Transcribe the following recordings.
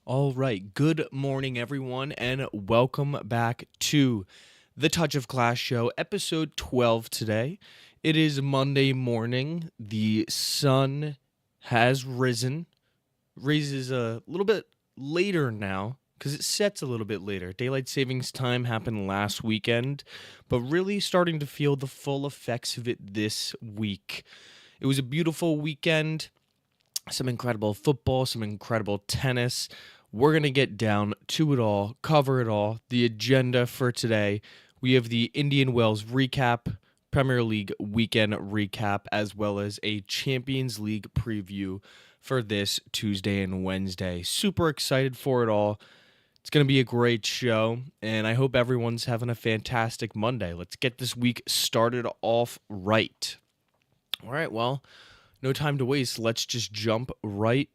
All right. Good morning, everyone, and welcome back to the Touch of Class Show, episode 12 today. It is Monday morning. The sun has risen, raises a little bit later now because it sets a little bit later. Daylight savings time happened last weekend, but really starting to feel the full effects of it this week. It was a beautiful weekend, some incredible football, some incredible tennis. We're going to get down to it all, cover it all. The agenda for today, we have the Indian Wells recap, Premier League weekend recap, as well as a Champions League preview for this Tuesday and Wednesday. Super excited for it all. It's going to be a great show, and I hope everyone's having a fantastic Monday. Let's get this week started off right. All right, well, no time to waste. Let's just jump right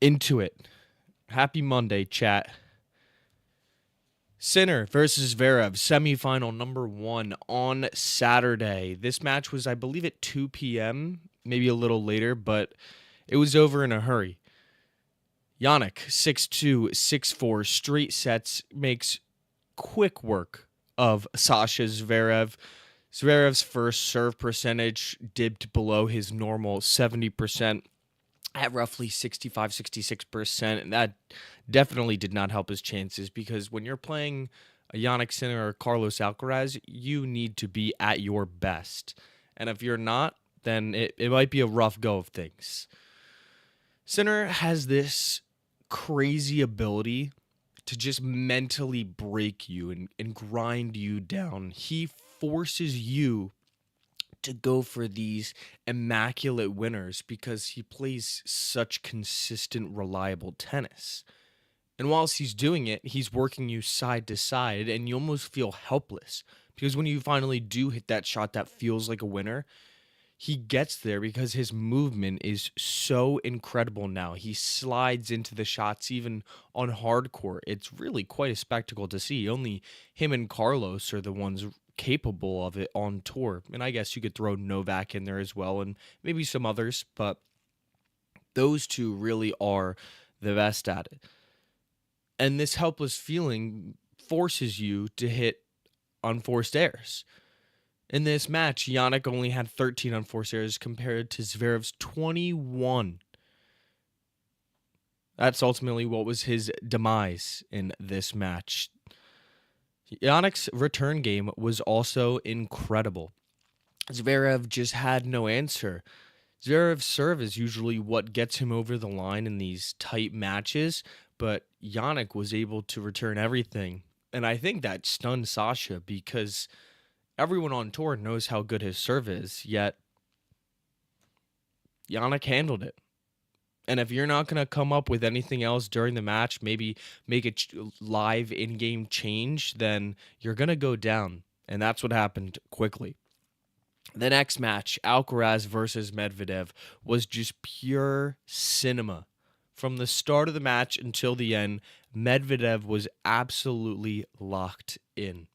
into it. Happy Monday, chat. Sinner versus Zverev, semifinal number 1 on Saturday. This match was, I believe, at 2 p.m., maybe a little later, but it was over in a hurry. Yannick, 6-2, 6-4, straight sets, makes quick work of Sasha Zverev. Zverev's first serve percentage dipped below his normal 70% at roughly 65-66%, and that definitely did not help his chances because when you're playing a Jannik Sinner or Carlos Alcaraz, you need to be at your best. And if you're not, then it might be a rough go of things. Sinner has this crazy ability to just mentally break you and grind you down. He forces you to go for these immaculate winners because he plays such consistent, reliable tennis. And whilst he's doing it, he's working you side to side, and you almost feel helpless because when you finally do hit that shot that feels like a winner, he gets there because his movement is so incredible now. He slides into the shots even on hardcourt. It's really quite a spectacle to see. Only him and Carlos are the ones capable of it on tour. And I guess you could throw Novak in there as well and maybe some others, but those two really are the best at it. And this helpless feeling forces you to hit unforced errors. In this match, Yannick only had 13 unforced errors compared to Zverev's 21. That's ultimately what was his demise in this match. Yannick's return game was also incredible. Zverev just had no answer. Zverev's serve is usually what gets him over the line in these tight matches, but Yannick was able to return everything. And I think that stunned Sasha because everyone on tour knows how good his serve is, yet Yannick handled it. And if you're not going to come up with anything else during the match, maybe make a live in-game change, then you're going to go down. And that's what happened quickly. The next match, Alcaraz versus Medvedev, was just pure cinema. From the start of the match until the end, Medvedev was absolutely locked in.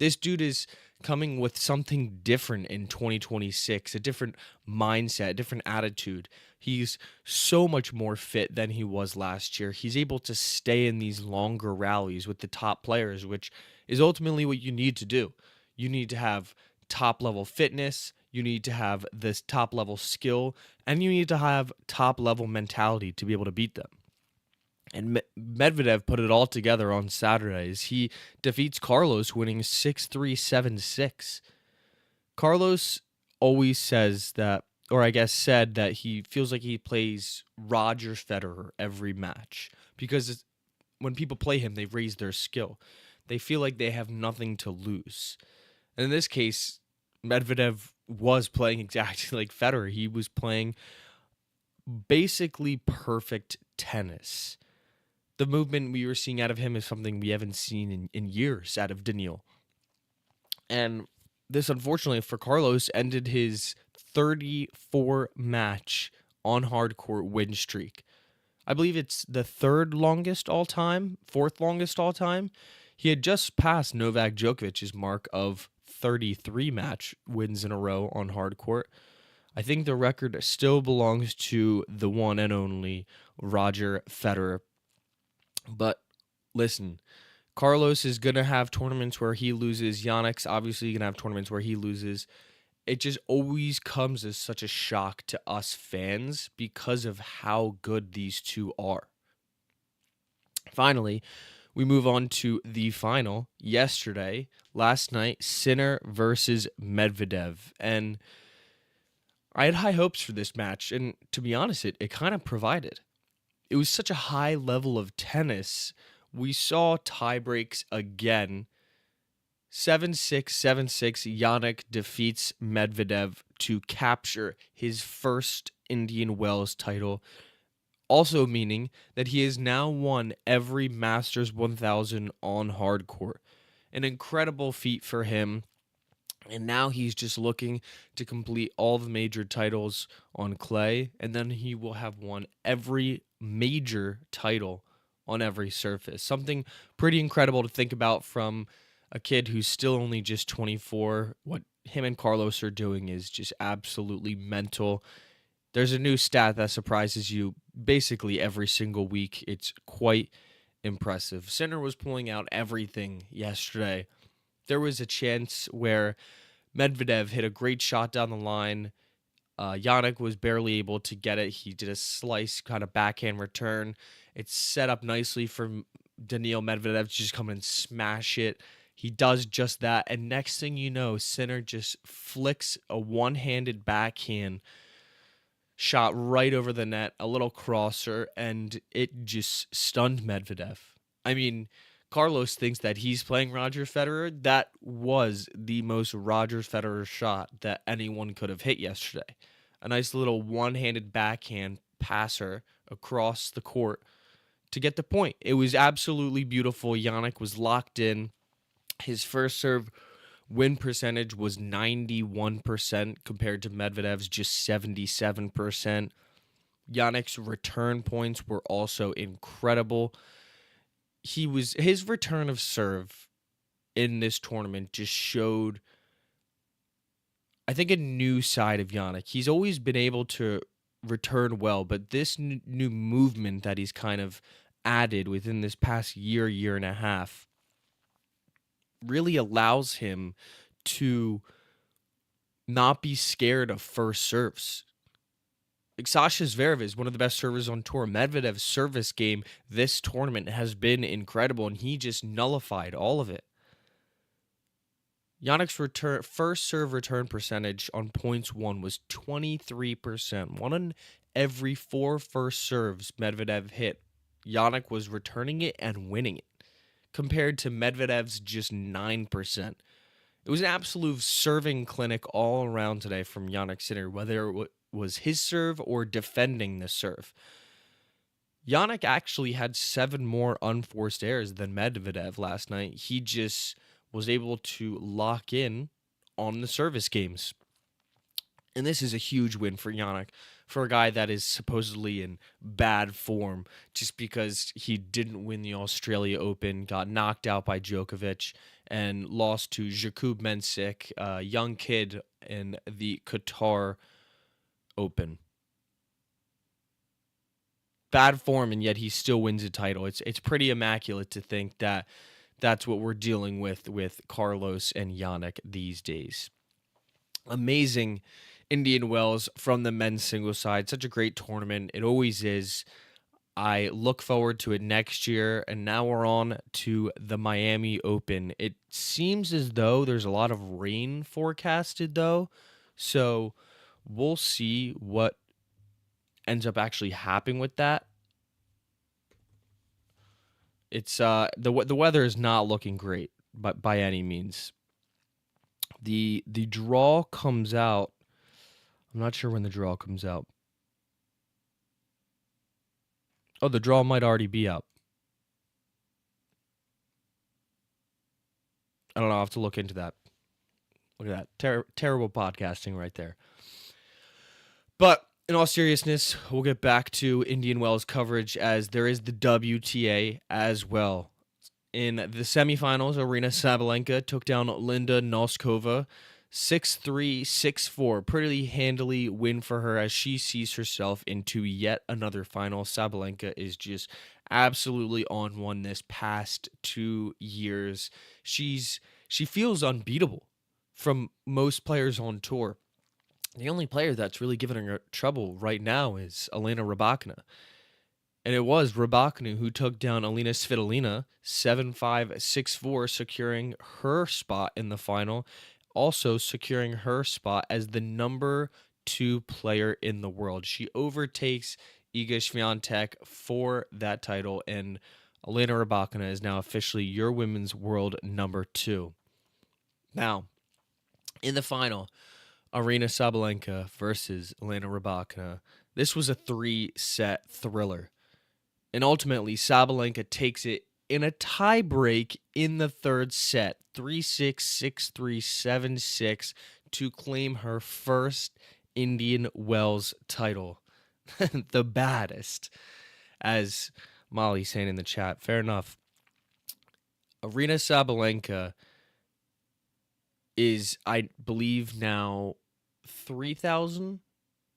This dude is coming with something different in 2026, a different mindset, a different attitude. He's so much more fit than he was last year. He's able to stay in these longer rallies with the top players, which is ultimately what you need to do. You need to have top level fitness, you need to have this top level skill, and you need to have top level mentality to be able to beat them. And Medvedev put it all together on Saturdays. He defeats Carlos, winning 6-3, 7-6. Carlos always says that, or I guess said that he feels like he plays Roger Federer every match. Because when people play him, they raise their skill. They feel like they have nothing to lose. And in this case, Medvedev was playing exactly like Federer. He was playing basically perfect tennis. The movement we were seeing out of him is something we haven't seen in years out of Daniil. And this, unfortunately for Carlos, ended his 34-match on hardcourt win streak. I believe it's the third longest all-time, fourth longest all-time. He had just passed Novak Djokovic's mark of 33 match wins in a row on hardcourt. I think the record still belongs to the one and only Roger Federer. But listen, Carlos is going to have tournaments where he loses. Yannick's obviously going to have tournaments where he loses. It just always comes as such a shock to us fans because of how good these two are. Finally, we move on to the final yesterday, last night, Sinner versus Medvedev. And I had high hopes for this match, and to be honest, it kind of provided. It was such a high level of tennis. We saw tie breaks again. 7-6, 7-6, Yannick defeats Medvedev to capture his first Indian Wells title, also meaning that he has now won every Masters 1000 on hardcourt. An incredible feat for him. And now he's just looking to complete all the major titles on clay, and then he will have won every major title on every surface. Something pretty incredible to think about from a kid who's still only just 24. What him and Carlos are doing is just absolutely mental. There's a new stat that surprises you basically every single week. It's quite impressive. Sinner was pulling out everything yesterday. There was a chance where Medvedev hit a great shot down the line. Yannick was barely able to get it. He did a slice kind of backhand return. It's set up nicely for Daniil Medvedev to just come and smash it. He does just that. And next thing you know, Sinner just flicks a one-handed backhand shot right over the net, a little crosser, and it just stunned Medvedev. I mean, Carlos thinks that he's playing Roger Federer. That was the most Roger Federer shot that anyone could have hit yesterday. A nice little one-handed backhand passer across the court to get the point. It was absolutely beautiful. Yannick was locked in. His first serve win percentage was 91% compared to Medvedev's just 77%. Yannick's return points were also incredible. His return of serve in this tournament just showed, I think, a new side of Yannick. He's always been able to return well, but this new movement that he's kind of added within this past year and a half really allows him to not be scared of first serves. Like Sasha Zverev is one of the best servers on tour. Medvedev's service game this tournament has been incredible, and he just nullified all of it. Yannick's first serve return percentage on points won was 23%. One in every 4 first serves Medvedev hit, Yannick was returning it and winning it, compared to Medvedev's just 9%. It was an absolute serving clinic all around today from Yannick Sinner, whether it was his serve or defending the serve. Yannick actually had 7 more unforced errors than Medvedev last night. He just was able to lock in on the service games. And this is a huge win for Yannick, for a guy that is supposedly in bad form just because he didn't win the Australia Open, got knocked out by Djokovic, and lost to Jakub Mensik, a young kid in the Qatar Open. Bad form, and yet he still wins a title. It's pretty immaculate to think that that's what we're dealing with Carlos and Yannick these days. Amazing Indian Wells from the men's singles side. Such a great tournament. It always is. I look forward to it next year, and now we're on to the Miami Open. It seems as though there's a lot of rain forecasted, though, so we'll see what ends up actually happening with that. It's the weather is not looking great, but by any means. The draw comes out. I'm not sure when the draw comes out. Oh, the draw might already be out. I don't know. I'll have to look into that. Look at that. Terrible podcasting right there. But in all seriousness, we'll get back to Indian Wells coverage as there is the WTA as well. In the semifinals, Arina Sabalenka took down Linda Noskova 6-3, 6-4. Pretty handily win for her as she sees herself into yet another final. Sabalenka is just absolutely on one this past 2 years. She feels unbeatable from most players on tour. The only player that's really giving her trouble right now is Elena Rybakina. And it was Rybakina who took down Alina Svitolina 7-5, 6-4, securing her spot in the final, also securing her spot as the number 2 player in the world. She overtakes Iga Swiatek for that title, and Elena Rybakina is now officially your women's world number 2. Now, in the final, Aryna Sabalenka versus Elena Rybakina. This was a 3-set thriller. And ultimately, Sabalenka takes it in a tiebreak in the third set, 3-6, 6-3, 7-6, to claim her first Indian Wells title. The baddest, as Molly's saying in the chat. Fair enough. Aryna Sabalenka is, I believe, now 3,000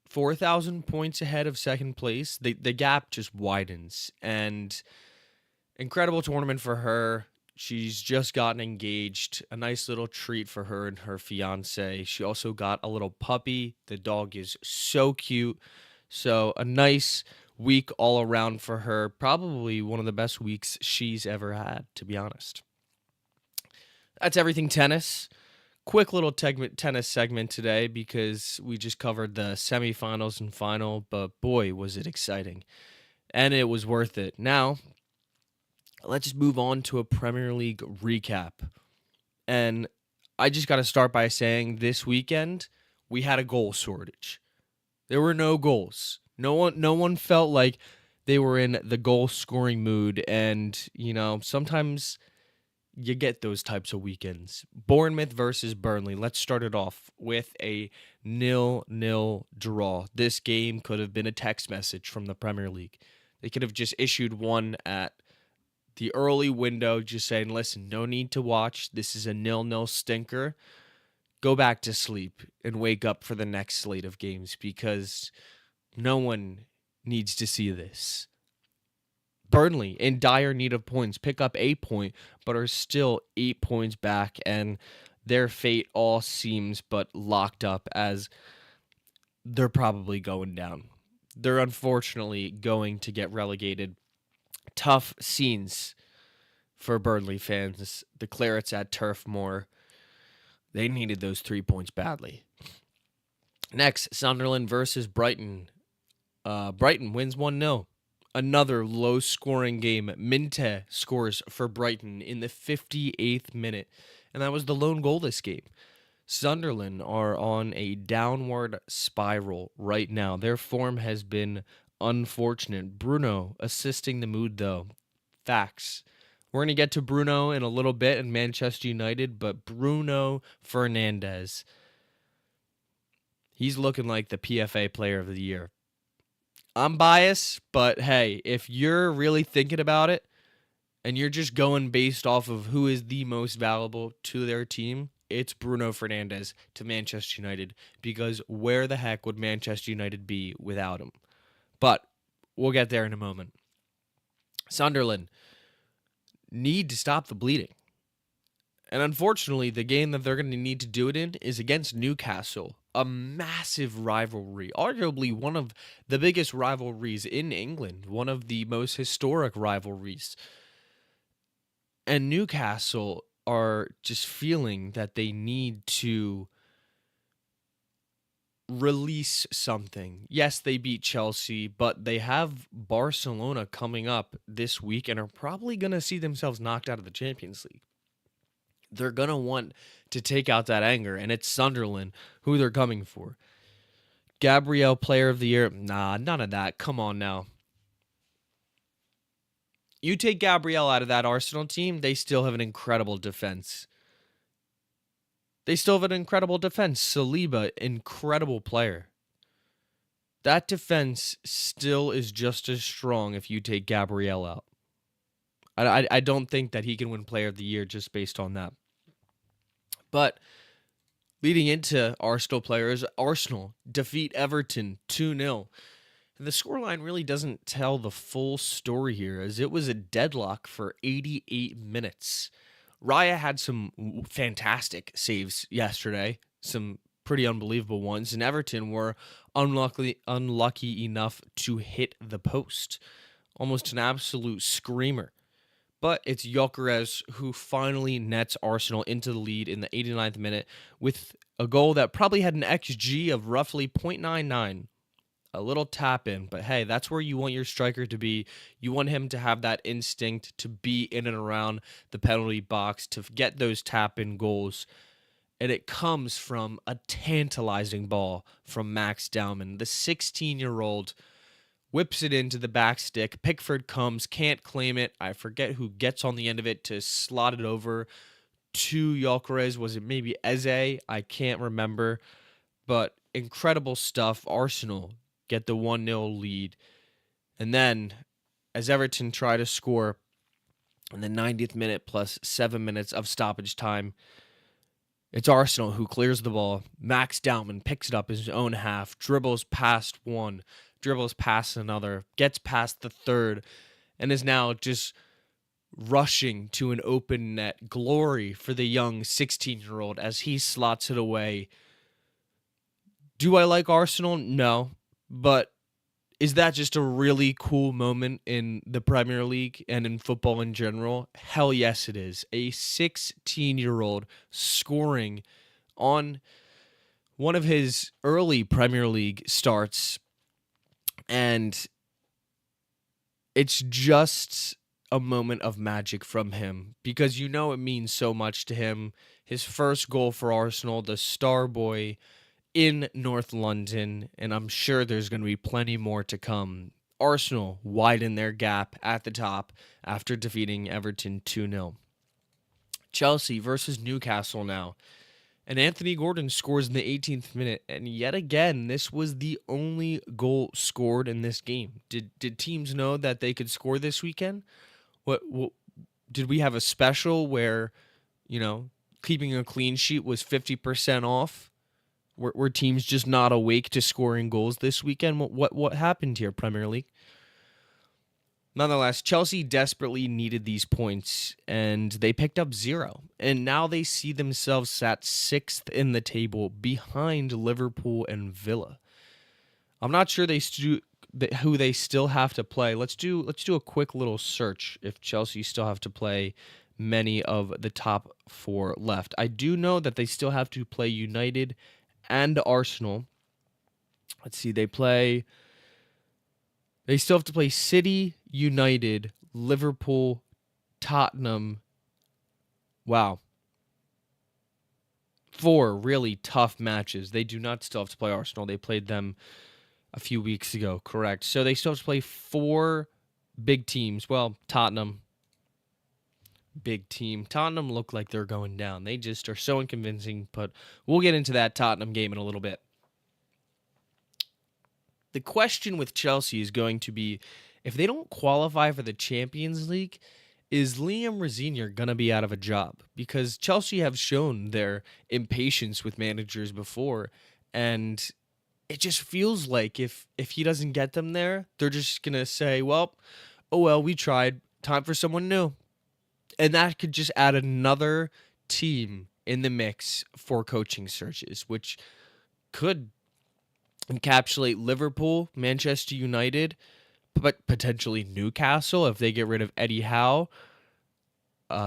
4,000 points ahead of second place. The gap just widens, and incredible tournament for her. She's just gotten engaged. A nice little treat for her and her fiance. She also got a little puppy. The dog is so cute. So a nice week all around for her. Probably one of the best weeks she's ever had, to be honest. That's everything tennis. Quick little tennis segment today because we just covered the semifinals and final, but boy, was it exciting. And it was worth it. Now, let's just move on to a Premier League recap. And I just got to start by saying this weekend, we had a goal shortage. There were no goals. No one felt like they were in the goal scoring mood. And, sometimes you get those types of weekends. Bournemouth versus Burnley. Let's start it off with a 0-0 draw. This game could have been a text message from the Premier League. They could have just issued one at the early window just saying, listen, no need to watch. This is a 0-0 stinker. Go back to sleep and wake up for the next slate of games because no one needs to see this. Burnley, in dire need of points, pick up 8 points, but are still 8 points back, and their fate all seems but locked up as they're probably going down. They're unfortunately going to get relegated. Tough scenes for Burnley fans. The Clarets at Turf Moor. They needed those 3 points badly. Next, Sunderland versus Brighton. Brighton wins 1-0. Another low-scoring game. Minte scores for Brighton in the 58th minute, and that was the lone goal this game. Sunderland are on a downward spiral right now. Their form has been unfortunate. Bruno assisting the mood, though. Facts. We're going to get to Bruno in a little bit in Manchester United, but Bruno Fernandes, he's looking like the PFA Player of the Year. I'm biased, but hey, if you're really thinking about it and you're just going based off of who is the most valuable to their team, it's Bruno Fernandes to Manchester United, because where the heck would Manchester United be without him? But we'll get there in a moment. Sunderland need to stop the bleeding. And unfortunately, the game that they're going to need to do it in is against Newcastle. A massive rivalry, arguably one of the biggest rivalries in England, one of the most historic rivalries. And Newcastle are just feeling that they need to release something. Yes, they beat Chelsea, but they have Barcelona coming up this week and are probably going to see themselves knocked out of the Champions League. They're going to want to take out that anger, and it's Sunderland who they're coming for. Gabriel, Player of the Year. Nah, none of that. Come on now. You take Gabriel out of that Arsenal team, they still have an incredible defense. Saliba, incredible player. That defense still is just as strong if you take Gabriel out. I don't think that he can win Player of the Year just based on that. But Leading into Arsenal players, Arsenal defeat Everton 2-0. And the scoreline really doesn't tell the full story here, as it was a deadlock for 88 minutes. Raya had some fantastic saves yesterday, some pretty unbelievable ones, and Everton were unlucky enough to hit the post. Almost an absolute screamer. But it's Gyökeres who finally nets Arsenal into the lead in the 89th minute with a goal that probably had an XG of roughly .99. A little tap in, but hey, that's where you want your striker to be. You want him to have that instinct to be in and around the penalty box to get those tap in goals. And it comes from a tantalizing ball from Max Dowman, the 16-year-old. Whips it into the back stick. Pickford comes, can't claim it. I forget who gets on the end of it to slot it over to Gyökeres. Was it maybe Eze? I can't remember. But incredible stuff. Arsenal get the 1-0 lead. And then, as Everton try to score in the 90th minute plus 7 minutes of stoppage time, it's Arsenal who clears the ball. Max Dowman picks it up his own half, dribbles past one, dribbles past another, gets past the third, and is now just rushing to an open net. Glory for the young 16-year-old as he slots it away. Do I like Arsenal? No. But is that just a really cool moment in the Premier League and in football in general? Hell yes, it is. A 16-year-old scoring on one of his early Premier League starts. And it's just a moment of magic from him because you know it means so much to him. His first goal for Arsenal, the star boy in North London, and I'm sure there's going to be plenty more to come. Arsenal widen their gap at the top after defeating Everton 2-0. Chelsea versus Newcastle now. And Anthony Gordon scores in the 18th minute. And yet again, this was the only goal scored in this game. Did teams know that they could score this weekend? What did we have a special where, keeping a clean sheet was 50% off? Were teams just not awake to scoring goals this weekend? What happened here, Premier League? Nonetheless, Chelsea desperately needed these points, and they picked up 0. And now they see themselves sat 6th in the table behind Liverpool and Villa. I'm not sure who they still have to play. Let's do a quick little search if Chelsea still have to play many of the top 4 left. I do know that they still have to play United and Arsenal. Let's see, they still have to play City, United, Liverpool, Tottenham. Wow. 4 really tough matches. They do not still have to play Arsenal. They played them a few weeks ago, correct. So they still have to play 4 big teams. Well, Tottenham, big team. Tottenham look like they're going down. They just are so unconvincing, but we'll get into that Tottenham game in a little bit. The question with Chelsea is going to be, if they don't qualify for the Champions League, is Liam Rosenior going to be out of a job? Because Chelsea have shown their impatience with managers before, and it just feels like if he doesn't get them there, they're just going to say, well, we tried. Time for someone new. And that could just add another team in the mix for coaching searches, which could encapsulate Liverpool, Manchester United, but potentially Newcastle if they get rid of Eddie Howe.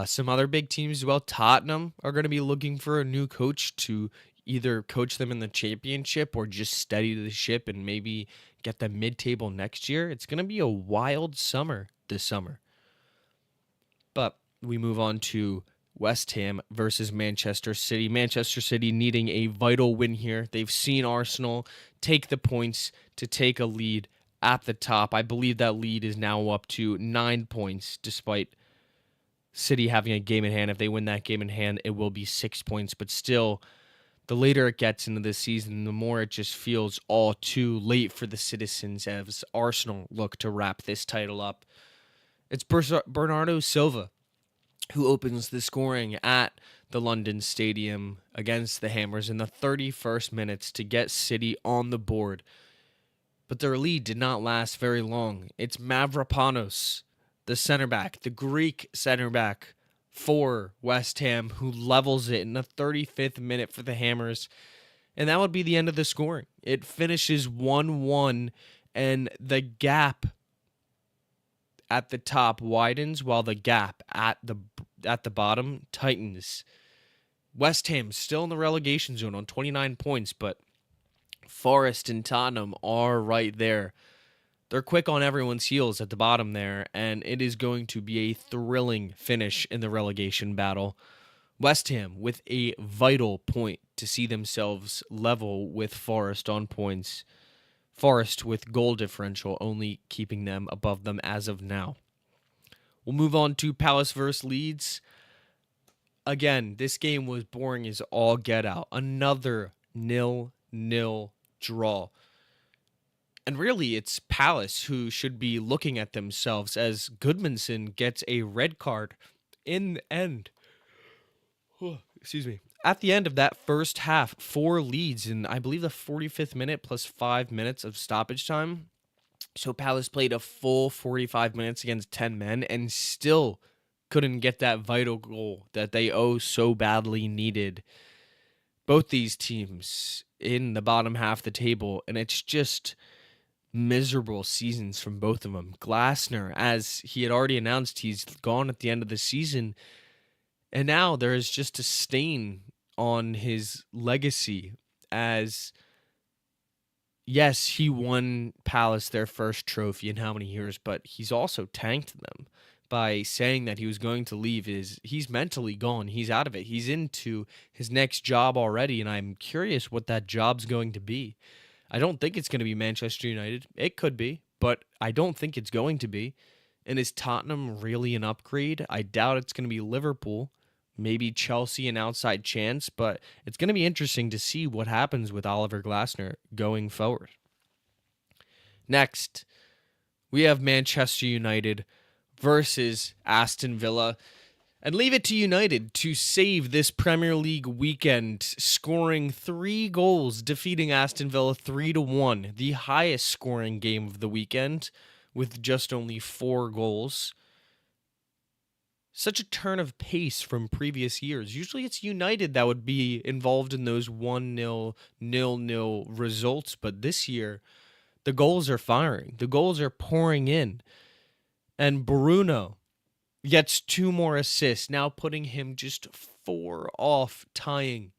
Some other big teams as well. Tottenham are going to be looking for a new coach to either coach them in the championship or just steady the ship and maybe get them mid-table next year. It's going to be a wild summer this summer. But we move on to West Ham versus Manchester City. Manchester City needing a vital win here. They've seen Arsenal take the points to take a lead at the top. I believe that lead is now up to 9 points, despite City having a game in hand. If they win that game in hand, it will be 6 points. But still, the later it gets into the season, the more it just feels all too late for the citizens as Arsenal look to wrap this title up. It's Bernardo Silva who opens the scoring at the London Stadium against the Hammers in the 31st minutes to get City on the board. But their lead did not last very long. It's Mavropanos, the center back, the Greek center back for West Ham, who levels it in the 35th minute for the Hammers. And that would be the end of the scoring. It finishes 1-1, and the gap at the top widens while the gap at the bottom tightens. West Ham still in the relegation zone on 29 points, but Forest and Tottenham are right there. They're quick on everyone's heels at the bottom there, and it is going to be a thrilling finish in the relegation battle. West Ham with a vital point to see themselves level with Forest on points. Forest with goal differential only keeping them above them as of now. We'll move on to Palace versus Leeds. Again, this game was boring as all get out. Another 0-0 draw. And really, it's Palace who should be looking at themselves as Goodmanson gets a red card in the end. Excuse me. At the end of that first half for Leeds in, I believe, the 45th minute plus 5 minutes of stoppage time. So Palace played a full 45 minutes against 10 men and still couldn't get that vital goal that they so badly needed. Both these teams in the bottom half of the table, and it's just miserable seasons from both of them. Glasner, as he had already announced, he's gone at the end of the season, and now there is just a stain on his legacy as, yes, he won Palace their first trophy in how many years, but he's also tanked them by saying that he was going to leave. He's mentally gone. He's out of it. He's into his next job already, and I'm curious what that job's going to be. I don't think it's going to be Manchester United. It could be, but I don't think it's going to be. And is Tottenham really an upgrade? I doubt it's going to be Liverpool. Maybe Chelsea an outside chance, but it's going to be interesting to see what happens with Oliver Glasner going forward. Next, we have Manchester United versus Aston Villa. And leave it to United to save this Premier League weekend, scoring 3 goals, defeating Aston Villa 3-1, the highest scoring game of the weekend, with just only 4 goals. Such a turn of pace from previous years. Usually it's United that would be involved in those 1-0, 0-0 results, but this year, the goals are firing. The goals are pouring in. And Bruno gets 2 more assists, now putting him just 4 off tying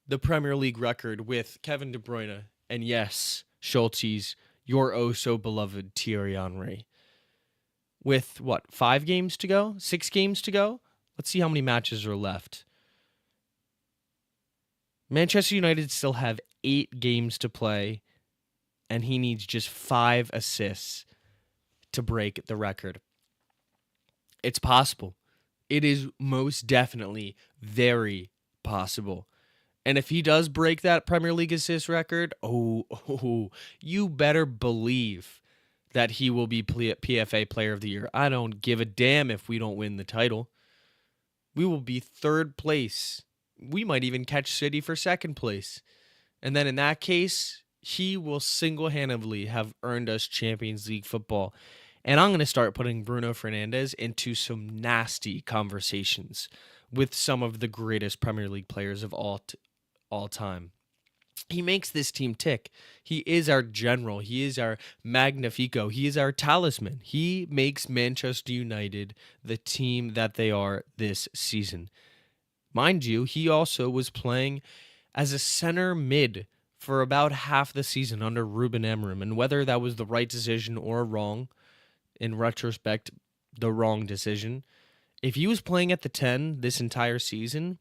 the Premier League record with Kevin De Bruyne. And yes, Schultz, your oh-so-beloved Thierry Henry. With, 5 games to go? 6 games to go? Let's see how many matches are left. Manchester United still have 8 games to play, and he needs just 5 assists to break the record. It's possible. It is most definitely very possible. And if he does break that Premier League assist record, you better believe that he will be PFA Player of the Year. I don't give a damn if we don't win the title. We will be 3rd place. We might even catch City for 2nd place. And then in that case, he will single-handedly have earned us Champions League football. And I'm going to start putting Bruno Fernandes into some nasty conversations with some of the greatest Premier League players of all time. He makes this team tick. He is our general. He is our magnifico. He is our talisman. He makes Manchester United the team that they are this season. Mind you, he also was playing as a center mid for about half the season under Ruben Amorim, and whether that was the right decision or wrong, in retrospect, the wrong decision. If he was playing at the 10 this entire season,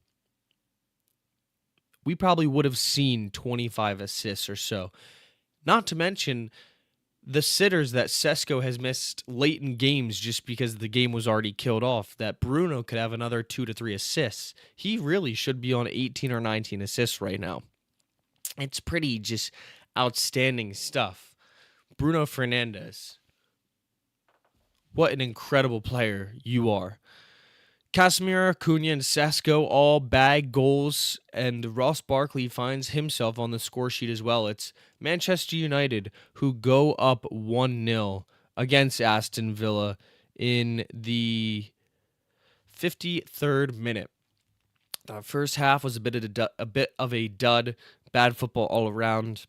we probably would have seen 25 assists or so. Not to mention the sitters that Sesko has missed late in games just because the game was already killed off, that Bruno could have another 2 to 3 assists. He really should be on 18 or 19 assists right now. It's pretty just outstanding stuff. Bruno Fernandes, what an incredible player you are. Casemiro, Cunha, and Sesko all bag goals, and Ross Barkley finds himself on the score sheet as well. It's Manchester United who go up 1-0 against Aston Villa in the 53rd minute. The first half was a bit of a dud, bad football all around.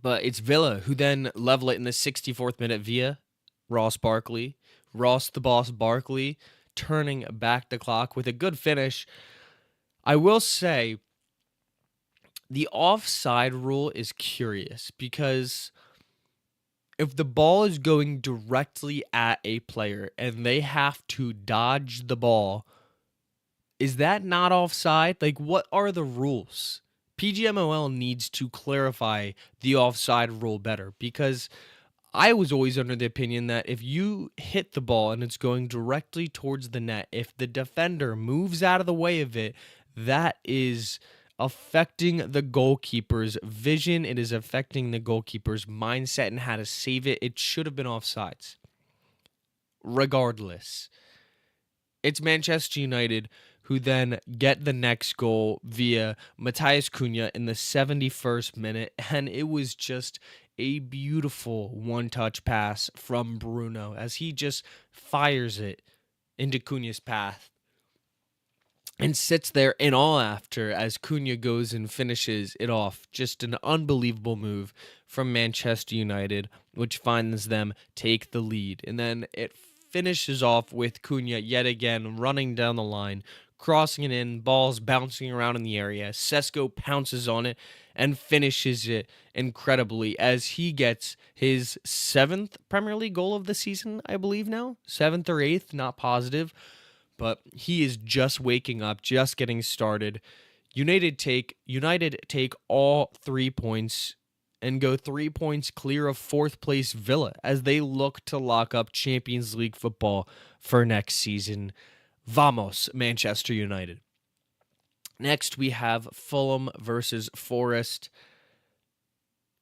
But it's Villa who then level it in the 64th minute via Ross Barkley. Ross the Boss Barkley turning back the clock with a good finish. I will say the offside rule is curious because if the ball is going directly at a player and they have to dodge the ball, is that not offside? Like, what are the rules? PGMOL needs to clarify the offside rule better because I was always under the opinion that if you hit the ball and it's going directly towards the net, if the defender moves out of the way of it, that is affecting the goalkeeper's vision. It is affecting the goalkeeper's mindset and how to save it. It should have been offsides. Regardless, it's Manchester United who then get the next goal via Matheus Cunha in the 71st minute, and it was just a beautiful one-touch pass from Bruno as he just fires it into Cunha's path and sits there in awe after as Cunha goes and finishes it off. Just an unbelievable move from Manchester United, which finds them take the lead. And then it finishes off with Cunha yet again running down the line, crossing it in, balls bouncing around in the area. Sesko pounces on it and finishes it incredibly as he gets his 7th Premier League goal of the season, I believe now. 7th or 8th, not positive. But he is just waking up, just getting started. United take all 3 points and go 3 points clear of 4th place Villa as they look to lock up Champions League football for next season. Vamos, Manchester United. Next, we have Fulham versus Forest.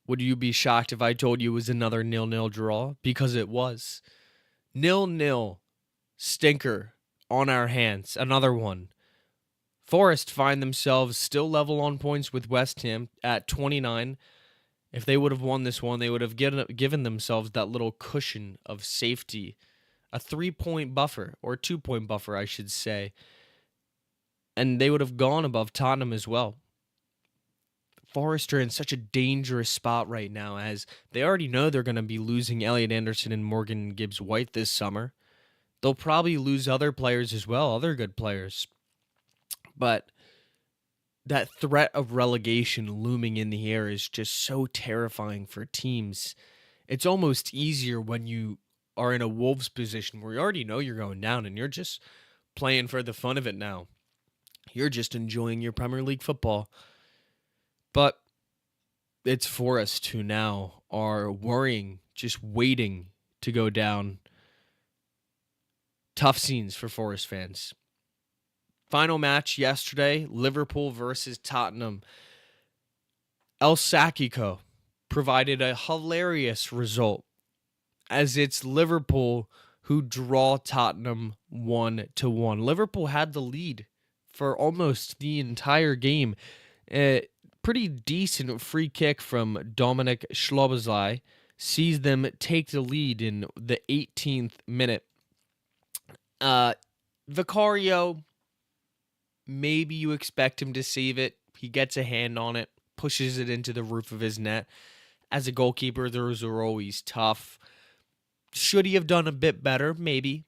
Would you be shocked if I told you it was another 0-0 draw? Because it was. 0-0 stinker on our hands. Another one. Forest find themselves still level on points with West Ham at 29. If they would have won this one, they would have given themselves that little cushion of safety. A 3-point buffer, or 2-point buffer, I should say. And they would have gone above Tottenham as well. Forest are in such a dangerous spot right now as they already know they're going to be losing Elliot Anderson and Morgan Gibbs-White this summer. They'll probably lose other players as well, other good players. But that threat of relegation looming in the air is just so terrifying for teams. It's almost easier when you are in a Wolves position where you already know you're going down and you're just playing for the fun of it now. You're just enjoying your Premier League football. But it's Forest who now are worrying, just waiting to go down. Tough scenes for Forest fans. Final match yesterday, Liverpool versus Tottenham. El Sakiko provided a hilarious result as it's Liverpool who draw Tottenham 1-1. Liverpool had the lead for almost the entire game. A pretty decent free kick from Dominic Szoboszlai sees them take the lead in the 18th minute. Vicario, maybe you expect him to save it. He gets a hand on it, pushes it into the roof of his net. As a goalkeeper, those are always tough. Should he have done a bit better? Maybe.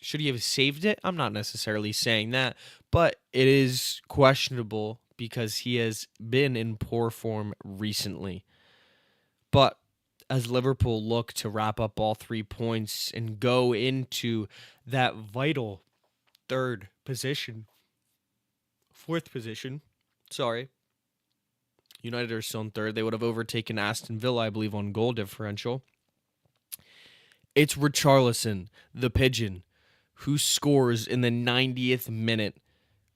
Should he have saved it? I'm not necessarily saying that, but it is questionable because he has been in poor form recently. But as Liverpool look to wrap up all 3 points and go into that vital fourth position, United are still in third. They would have overtaken Aston Villa, I believe, on goal differential. It's Richarlison, the Pigeon, who scores in the 90th minute,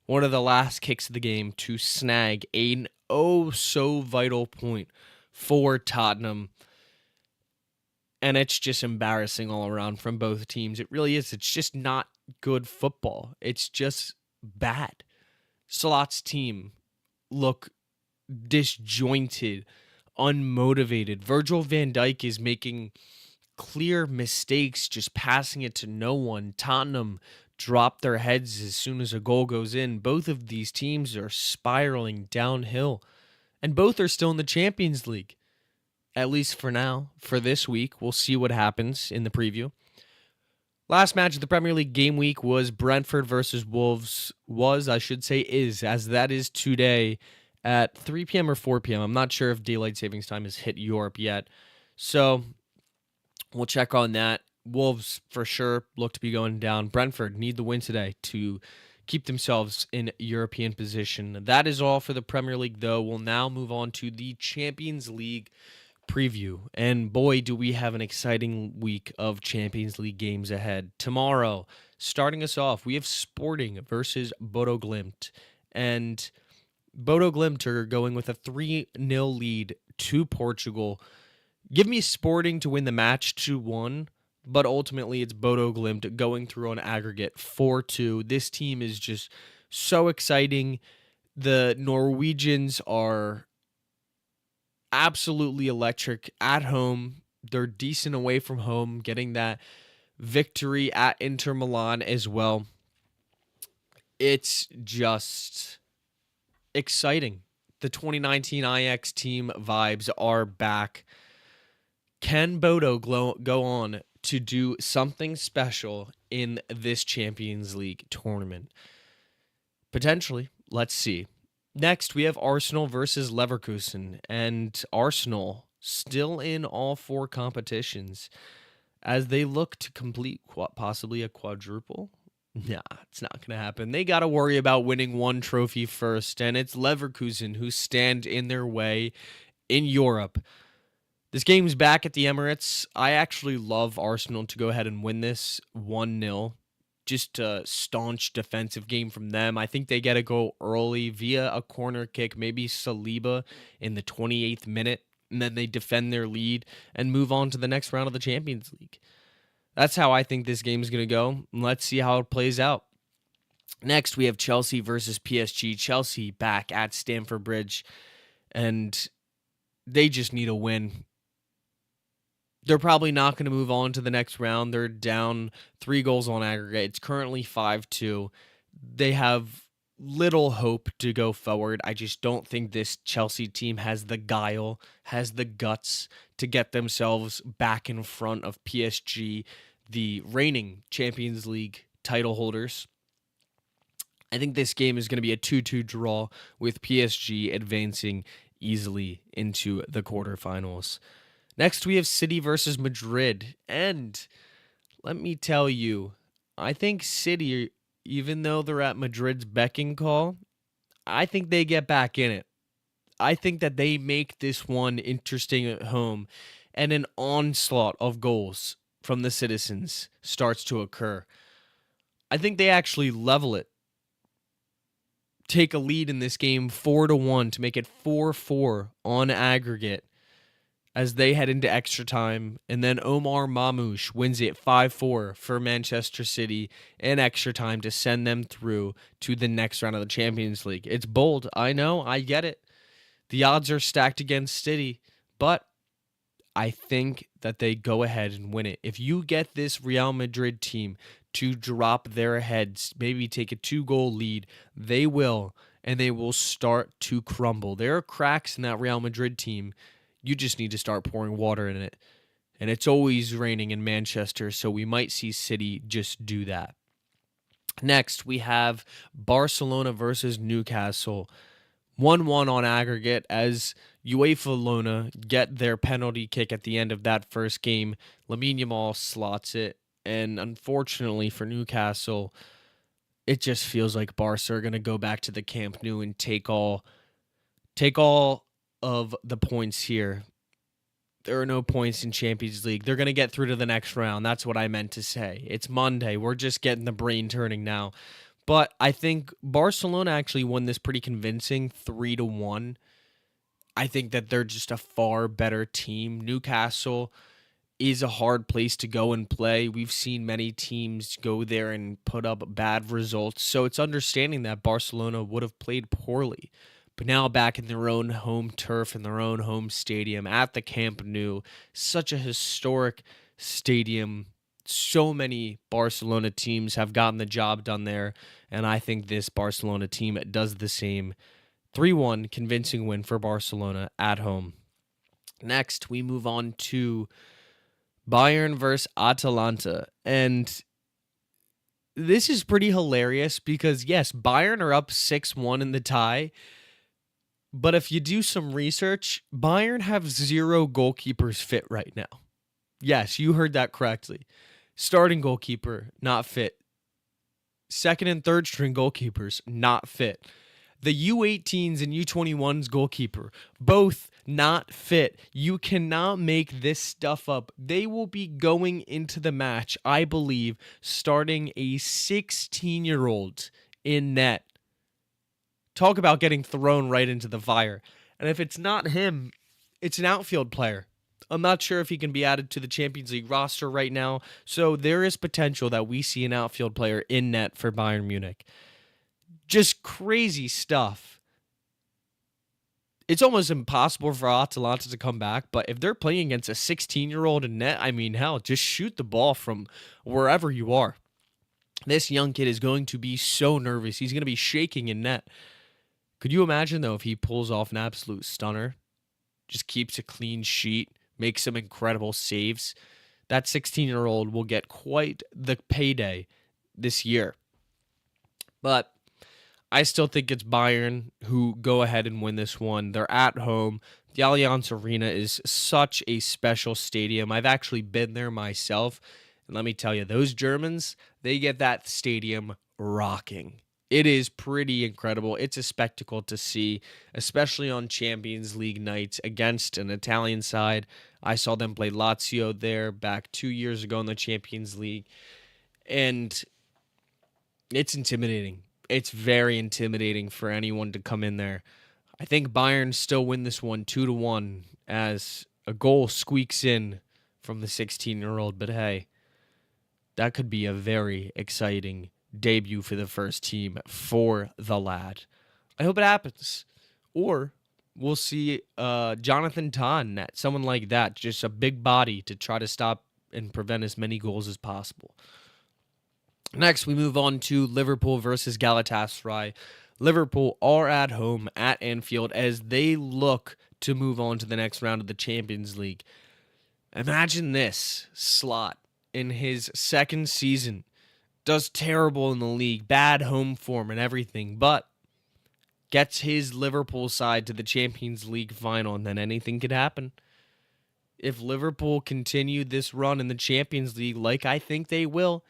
one of the last kicks of the game, to snag an oh-so-vital point for Tottenham. And it's just embarrassing all around from both teams. It really is. It's just not good football. It's just bad. Slot's team look disjointed, unmotivated. Virgil van Dijk is making clear mistakes, just passing it to no one. Tottenham drop their heads as soon as a goal goes in. Both of these teams are spiraling downhill, and both are still in the Champions League, at least for now. For this week, we'll see what happens in the preview. Last match of the Premier League game week was Brentford versus Wolves. Is, as that is today at 3 p.m. or 4 p.m. I'm not sure if daylight savings time has hit Europe yet. So we'll check on that. Wolves, for sure, look to be going down. Brentford need the win today to keep themselves in European position. That is all for the Premier League, though. We'll now move on to the Champions League preview. And boy, do we have an exciting week of Champions League games ahead. Tomorrow, starting us off, we have Sporting versus Bodo Glimt. And Bodo Glimt are going with a 3-0 lead to Portugal. Give me Sporting to win the match 2-1, but ultimately it's Bodo Glimt going through on aggregate 4-2. This team is just so exciting. The Norwegians are absolutely electric at home. They're decent away from home, getting that victory at Inter Milan as well. It's just exciting. The 2019 Ajax team vibes are back. Can Bodo go on to do something special in this Champions League tournament? Potentially. Let's see. Next, we have Arsenal versus Leverkusen, and Arsenal still in all 4 competitions as they look to complete possibly a quadruple. Nah, it's not going to happen. They got to worry about winning 1 trophy first, and it's Leverkusen who stand in their way in Europe. This game's back at the Emirates. I actually love Arsenal to go ahead and win this 1-0. Just a staunch defensive game from them. I think they get a goal early via a corner kick, maybe Saliba in the 28th minute, and then they defend their lead and move on to the next round of the Champions League. That's how I think this game is going to go. Let's see how it plays out. Next, we have Chelsea versus PSG. Chelsea back at Stamford Bridge, and they just need a win. They're probably not going to move on to the next round. They're down 3 goals on aggregate. It's currently 5-2. They have little hope to go forward. I just don't think this Chelsea team has the guile, has the guts to get themselves back in front of PSG, the reigning Champions League title holders. I think this game is going to be a 2-2 draw with PSG advancing easily into the quarterfinals. Next, we have City versus Madrid. And let me tell you, I think City, even though they're at Madrid's beck and call, I think they get back in it. I think that they make this one interesting at home, and an onslaught of goals from the citizens starts to occur. I think they actually level it. Take a lead in this game 4-1 to make it 4-4 on aggregate as they head into extra time, and then Omar Mamouche wins it 5-4 for Manchester City in extra time to send them through to the next round of the Champions League. It's bold, I know, I get it. The odds are stacked against City, but I think that they go ahead and win it. If you get this Real Madrid team to drop their heads, maybe take a 2-goal lead, they will, and they will start to crumble. There are cracks in that Real Madrid team. You just need to start pouring water in it. And it's always raining in Manchester, so we might see City just do that. Next, we have Barcelona versus Newcastle. 1-1 on aggregate as UEFA Lona get their penalty kick at the end of that first game. Lamine Yamal slots it. And unfortunately for Newcastle, it just feels like Barca are going to go back to the Camp Nou and take all of the points here. There are no points in Champions League. They're going to get through to the next round. That's what I meant to say. It's Monday. We're just getting the brain turning now. But I think Barcelona actually won this pretty convincing 3-1. I think that they're just a far better team. Newcastle is a hard place to go and play. We've seen many teams go there and put up bad results. So it's understanding that Barcelona would have played poorly. But now back in their own home turf, in their own home stadium at the Camp Nou, such a historic stadium. So many Barcelona teams have gotten the job done there, and I think this Barcelona team does the same. 3-1 convincing win for Barcelona at home. Next, we move on to Bayern versus Atalanta. And this is pretty hilarious because, yes, Bayern are up 6-1 in the tie. But if you do some research, Bayern have 0 goalkeepers fit right now. Yes, you heard that correctly. Starting goalkeeper, not fit. Second and third string goalkeepers, not fit. The U18s and U21s goalkeeper, both not fit. You cannot make this stuff up. They will be going into the match, I believe, starting a 16-year-old in net. Talk about getting thrown right into the fire. And if it's not him, it's an outfield player. I'm not sure if he can be added to the Champions League roster right now, so there is potential that we see an outfield player in net for Bayern Munich. Just crazy stuff. It's almost impossible for Atalanta to come back, but if they're playing against a 16-year-old in net, I mean, hell, just shoot the ball from wherever you are. This young kid is going to be so nervous. He's going to be shaking in net. Could you imagine, though, if he pulls off an absolute stunner, just keeps a clean sheet, makes some incredible saves? That 16-year-old will get quite the payday this year. But I still think it's Bayern who go ahead and win this one. They're at home. The Allianz Arena is such a special stadium. I've actually been there myself. And let me tell you, those Germans, they get that stadium rocking. It is pretty incredible. It's a spectacle to see, especially on Champions League nights against an Italian side. I saw them play Lazio there back 2 years ago in the Champions League. And it's intimidating. It's very intimidating for anyone to come in there. I think Bayern still win this one 2-1 as a goal squeaks in from the 16-year-old. But hey, that could be a very exciting debut for the first team for the lad. I hope it happens. Or we'll see Jonathan Tah in net, someone like that, just a big body to try to stop and prevent as many goals as possible. Next, we move on to Liverpool versus Galatasaray. Liverpool are at home at Anfield as they look to move on to the next round of the Champions League. Imagine this. Slot in his second season does terrible in the league, bad home form and everything, but gets his Liverpool side to the Champions League final, and then anything could happen. If Liverpool continue this run in the Champions League like I think they will,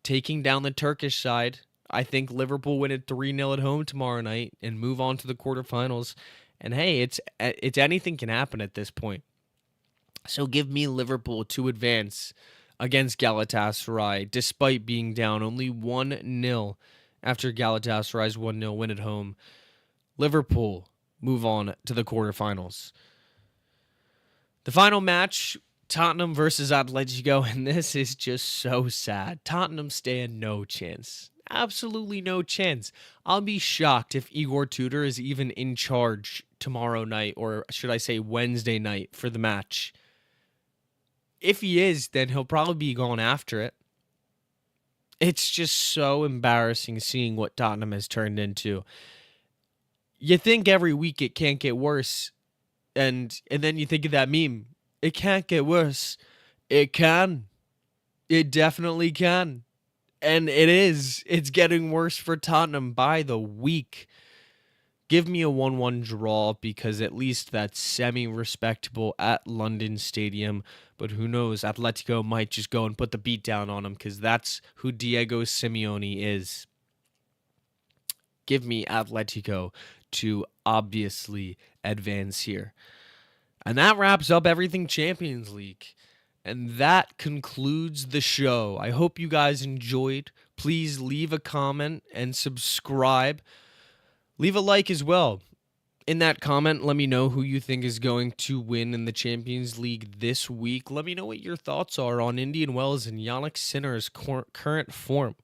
taking down the Turkish side, I think Liverpool win it 3-0 at home tomorrow night and move on to the quarterfinals. And hey, it's anything can happen at this point. So give me Liverpool to advance against Galatasaray, despite being down only 1-0 after Galatasaray's 1-0 win at home. Liverpool move on to the quarterfinals. The final match, Tottenham versus Atletico, and this is just so sad. Tottenham stand no chance. Absolutely no chance. I'll be shocked if Igor Tudor is even in charge tomorrow night, or should I say Wednesday night, for the match. If he is, then he'll probably be going after it. It's just so embarrassing seeing what Tottenham has turned into. You think every week it can't get worse, and then you think of that meme. It can't get worse. It can. It definitely can. And it is. It's getting worse for Tottenham by the week. Give me a 1-1 draw because at least that's semi-respectable at London Stadium. But who knows? Atletico might just go and put the beat down on them because that's who Diego Simeone is. Give me Atletico to obviously advance here. And that wraps up everything Champions League. And that concludes the show. I hope you guys enjoyed. Please leave a comment and subscribe. Leave a like as well. In that comment, let me know who you think is going to win in the Champions League this week. Let me know what your thoughts are on Indian Wells and Yannick Sinner's current form.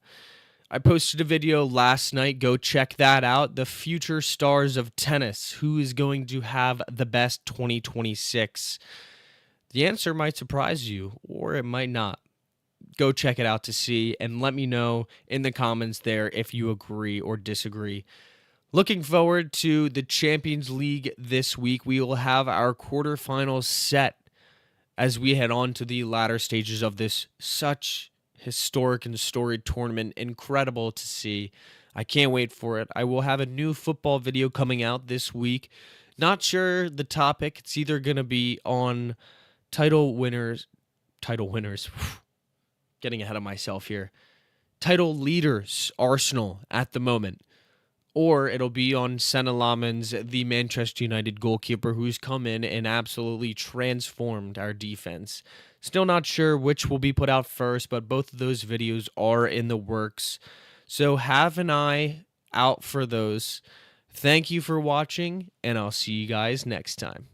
I posted a video last night. Go check that out. The future stars of tennis. Who is going to have the best 2026? The answer might surprise you, or it might not. Go check it out to see, and let me know in the comments there if you agree or disagree. Looking forward to the Champions League this week. We will have our quarterfinals set as we head on to the latter stages of this such historic and storied tournament. Incredible to see. I can't wait for it. I will have a new football video coming out this week. Not sure the topic. It's either going to be on title winners. Getting ahead of myself here. Title leaders, Arsenal at the moment. Or it'll be on Senna Lammens, the Manchester United goalkeeper, who's come in and absolutely transformed our defense. Still not sure which will be put out first, but both of those videos are in the works. So have an eye out for those. Thank you for watching, and I'll see you guys next time.